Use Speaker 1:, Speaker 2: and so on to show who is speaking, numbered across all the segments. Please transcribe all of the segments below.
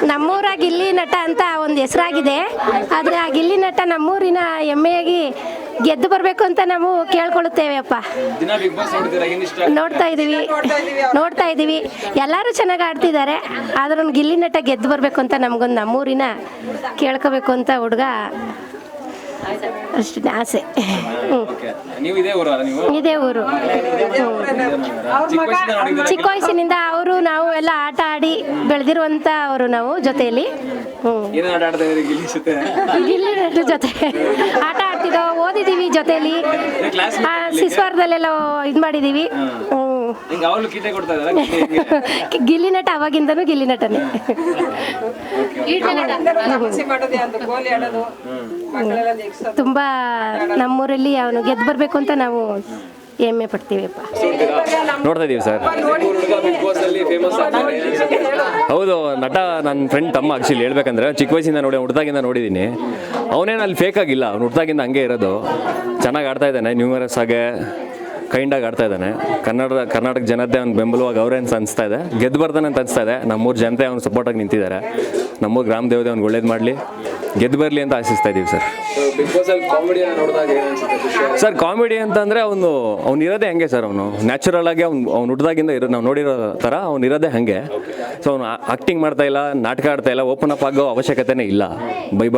Speaker 1: ನಮ್ಮೂರ ಗಿಲ್ಲಿ ನಟ ಅಂತ ಒಂದು ಹೆಸರಾಗಿದೆ. ಆದರೆ ಆ ಗಿಲ್ಲಿ ನಟ ನಮ್ಮೂರಿನ ಹೆಮ್ಮೆಯಾಗಿ ಗೆದ್ದು ಬರಬೇಕು ಅಂತ ನಾವು ಕೇಳ್ಕೊಳ್ಳುತ್ತೇವೆ ಅಪ್ಪ. ನೋಡ್ತಾ ಇದ್ದೀವಿ ಎಲ್ಲರೂ ಚೆನ್ನಾಗಿ ಆಡ್ತಿದ್ದಾರೆ. ಆದ್ರೂ ಗಿಲ್ಲಿ ನಟ ಗೆದ್ದು ಬರಬೇಕು ಅಂತ ನಮಗೊಂದು ನಮ್ಮೂರಿನ ಕೇಳ್ಕೋಬೇಕು ಅಂತ ಹುಡುಗ ಅಷ್ಟೇ ಆಸೆ. ಇದೇ ಊರು. ಚಿಕ್ಕ ವಯಸ್ಸಿನಿಂದ ಅವರು ನಾವು ಎಲ್ಲ ಆಟ ಆಡಿ ಬೆಳೆದಿರುವಂತ ಅವರು ನಾವು ಜೊತೆಯಲ್ಲಿ ಗಿಲ್ಲಿ ನಟ ಜೊತೆ ಆಟ ಆಡ್ತಿದ್ದೋ, ಓದಿದೀವಿ ಜೊತೆಯಲ್ಲಿ, ಶಿಸ್ವಾರದಲ್ಲೆಲ್ಲ ಇದು ಮಾಡಿದೀವಿ. ಗಿಲ್ಲಿ ನಟ ಅವಾಗಿಂದನೂ ಗಿಲ್ಲಿ ನಟನೇ. ತುಂಬಾ ನಮ್ಮೂರಲ್ಲಿ ಅವನು ಗೆದ್ದು ಬರಬೇಕು ಅಂತ ನಾವು ಹೆಮ್ಮೆ ಪಡ್ತೀವಿಪ್ಪ.
Speaker 2: ನೋಡ್ತಾ ಇದೀವಿ ಸರ್. ಹೌದು, ನಟ ನನ್ನ ಫ್ರೆಂಡ್ ತಮ್ಮ ಆಕ್ಚುಲಿ ಹೇಳ್ಬೇಕಂದ್ರೆ ಚಿಕ್ಕ ವಯಸ್ಸಿಂದ ಹುಡ್ದಾಗಿಂದ ನೋಡಿದ್ದೀನಿ. ಅವನೇನು ಅಲ್ಲಿ ಫೇಕ್ ಆಗಿಲ್ಲ, ಅವ್ನು ಹುಡ್ದಾಗಿಂದ ಹಂಗೆ ಇರೋದು. ಚೆನ್ನಾಗಿ ಆಡ್ತಾ ಇದ್ದಾನೆ, ನ್ಯೂಮರಸ್ ಆಗಿ ಕೈಂಡಾಗಿ ಆಡ್ತಾ ಇದ್ದಾನೆ. ಕರ್ನಾಟಕ ಜನತೆ ಅವ್ನು ಬೆಂಬಲವಾಗಿ ಅವರೇ ಅಂತ ಅನಿಸ್ತಾ ಇದೆ. ಗೆದ್ದು ಬರ್ತಾನೆ ಅಂತ ಅನಿಸ್ತಾ ಇದೆ. ನಮ್ಮೂರು ಜನತೆ ಅವ್ನು ಸಪೋರ್ಟಾಗಿ ನಿಂತಿದ್ದಾರೆ. ನಮ್ಮೂರು ಗ್ರಾಮ ದೇವತೆ ಅವ್ನಿಗೆ ಒಳ್ಳೇದು ಮಾಡಲಿ, ಗೆದ್ದು ಬರಲಿ ಅಂತ ಆಶಿಸ್ತಾ ಇದ್ದೀವಿ ಸರ್. ಸರ್ ಕಾಮಿಡಿ ಅಂತಂದರೆ ಅವ್ನು ಇರೋದೇ ಹಂಗೆ ಸರ್. ಅವನು ನ್ಯಾಚುರಲ್ ಆಗಿ ಅವ್ನು ಹುಡ್ದಾಗಿಂದ ನಾವು ನೋಡಿರೋ ಥರ ಅವ್ನು ಇರೋದೇ ಹಾಗೆ. ಸೊ ಅವ್ನು ಆ್ಯಕ್ಟಿಂಗ್ ಮಾಡ್ತಾ ಇಲ್ಲ, ನಾಟಕ ಆಡ್ತಾ ಇಲ್ಲ, ಓಪನ್ ಅಪ್ ಆಗೋ ಅವಶ್ಯಕತೆನೇ ಇಲ್ಲ.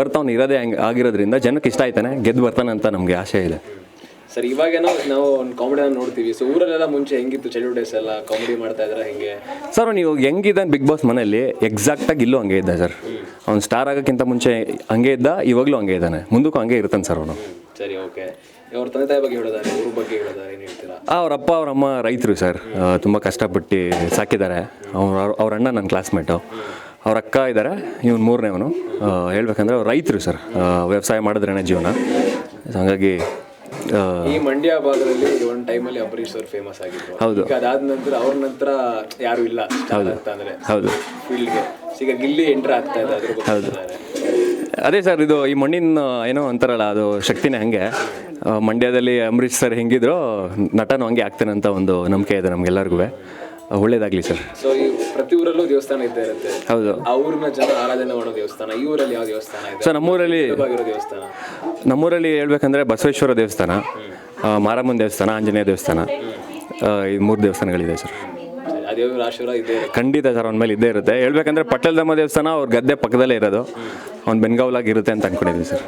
Speaker 2: ಬರ್ತಾ ಅವ್ನು ಇರೋದೇ ಹಂಗೆ ಆಗಿರೋದ್ರಿಂದ ಜನಕ್ಕೆ ಇಷ್ಟ ಆಯ್ತಾನೆ, ಗೆದ್ದು ಬರ್ತಾನೆ ಅಂತ ನಮಗೆ ಆಸೆ ಇದೆ
Speaker 3: ಸರ್. ಇವಾಗೇನೋ ನಾವು ಒಂದು ಕಾಮಿಡಿನ ನೋಡ್ತೀವಿ. ಸೊ ಊರಲ್ಲೆಲ್ಲ ಮುಂಚೆ ಹೆಂಗಿತ್ತು ಚೈಲ್ಡ್ಹುಡ್ ಡೇಸ್ ಎಲ್ಲ ಕಾಮಿಡಿ ಮಾಡ್ತಾ ಇದ್ರೆ ಹೆಂಗೆ
Speaker 2: ಸರ್? ಅವ್ನು ಇವಾಗ ಹೆಂಗಿದ್ದಾನೆ ಬಿಗ್ ಬಾಸ್ ಮನೆಯಲ್ಲಿ ಎಕ್ಸಾಕ್ಟಾಗಿ ಇಲ್ಲೂ ಹಂಗೆ ಇದ್ದ ಸರ್. ಅವ್ನು ಸ್ಟಾರ್ ಆಗೋಕ್ಕಿಂತ ಮುಂಚೆ ಹಂಗೆ ಇದ್ದ, ಇವಾಗಲೂ ಹಂಗೆ ಇದ್ದಾನೆ, ಮುಂದಕ್ಕೂ ಹಂಗೆ ಇರ್ತಾನೆ ಸರ್ ಅವನು.
Speaker 3: ಸರಿ, ಓಕೆ. ಅವ್ರ ತಂದೆ ತಾಯಿ ಬಗ್ಗೆ ಹೇಳಿದಾರೆ, ಊರ ಬಗ್ಗೆ ಹೇಳಿದಾರೆ, ಏನು ಹೇಳ್ತೀರಾ?
Speaker 2: ಅವ್ರಪ್ಪ ಅವರಮ್ಮ ರೈತರು ಸರ್, ತುಂಬ ಕಷ್ಟಪಟ್ಟು ಸಾಕಿದ್ದಾರೆ. ಅವ್ರ ಅಣ್ಣ ನನ್ನ ಕ್ಲಾಸ್ಮೇಟು, ಅವ್ರ ಅಕ್ಕ ಇದ್ದಾರೆ, ಇವನು ಮೂರನೇವನು. ಹೇಳ್ಬೇಕಂದ್ರೆ ಅವ್ರು ರೈತರು ಸರ್, ವ್ಯವಸಾಯ ಮಾಡಿದ್ರೇ ಜೀವನ. ಹಾಗಾಗಿ
Speaker 3: ಈ ಮಂಡ್ಯ ಭಾಗದಲ್ಲಿ ಒಂದು ಟೈಮಲ್ಲಿ ಅಂಬರೀಶ್ ಅವರು ಫೇಮಸ್ ಆಗಿದ್ರು.
Speaker 2: ಹೌದು.
Speaker 3: ಅದಾದ ನಂತರ ಅವ್ರ ನಂತರ ಯಾರು ಇಲ್ಲ ಅಂತ ಅಂದ್ರೆ
Speaker 2: ಹೌದು
Speaker 3: ಫೀಲ್ಡ್ಗೆ. ಈಗ ಗಿಲ್ಲಿ ಎಂಟ್ರ್ ಆಗ್ತಾ ಇದೆ, ಅದ್ರ ಬಗ್ಗೆ
Speaker 2: ಹೌದು. ಅದೇ ಸರ್, ಇದು ಈ ಮಣ್ಣಿನ ಏನೋ ಅಂತಾರಲ್ಲ, ಅದು ಶಕ್ತಿನೇ ಹಂಗೆ. ಮಂಡ್ಯದಲ್ಲಿ ಅಂಬರೀಶ್ ಸರ್ ಹೆಂಗಿದ್ರು ನಟನೂ ಹಂಗೆ ಆಗ್ತಾನೆ ಅಂತ ಒಂದು ನಂಬಿಕೆ ಇದೆ ನಮ್ಗೆಲ್ಲರಿಗೂ. ಒಳ್ಳೇದಾಗಲಿ ಸರ್.
Speaker 3: ಸೊ ಈ ಪ್ರತಿ ಊರಲ್ಲೂ ದೇವಸ್ಥಾನ ಇದ್ದೇ ಇರುತ್ತೆ.
Speaker 2: ಹೌದು.
Speaker 3: ಆ ಊರಿನ ಜನ ಆರಾಧನೆ ಮಾಡೋ ದೇವಸ್ಥಾನ. ಈ ಊರಲ್ಲಿ ಯಾವ ದೇವಸ್ಥಾನ ಇದೆ
Speaker 2: ಸರ್? ನಮ್ಮೂರಲ್ಲಿ ಹೇಳ್ಬೇಕಂದ್ರೆ ಬಸವೇಶ್ವರ ದೇವಸ್ಥಾನ, ಮಾರಮ್ಮನ ದೇವಸ್ಥಾನ, ಆಂಜನೇಯ ದೇವಸ್ಥಾನ, ಈ 3 ದೇವಸ್ಥಾನಗಳಿದೆ ಸರ್.
Speaker 3: ದೇವರ ಆಶೀರ್ವಾದ ಇದೆ
Speaker 2: ಖಂಡಿತ ಸರ್, ಅವನ ಮೇಲೆ ಇದ್ದೇ ಇರುತ್ತೆ. ಹೇಳ್ಬೇಕಂದ್ರೆ ಪಟ್ಟಲದಮ್ಮ ದೇವಸ್ಥಾನ ಅವ್ರ ಗದ್ದೆ ಪಕ್ಕದಲ್ಲೇ ಇರೋದು, ಅವ್ನು ಬೆನ್ಗಾವಲಾಗಿ ಇರುತ್ತೆ ಅಂತ ಅನ್ಕೊಂಡಿದ್ದೀವಿ ಸರ್.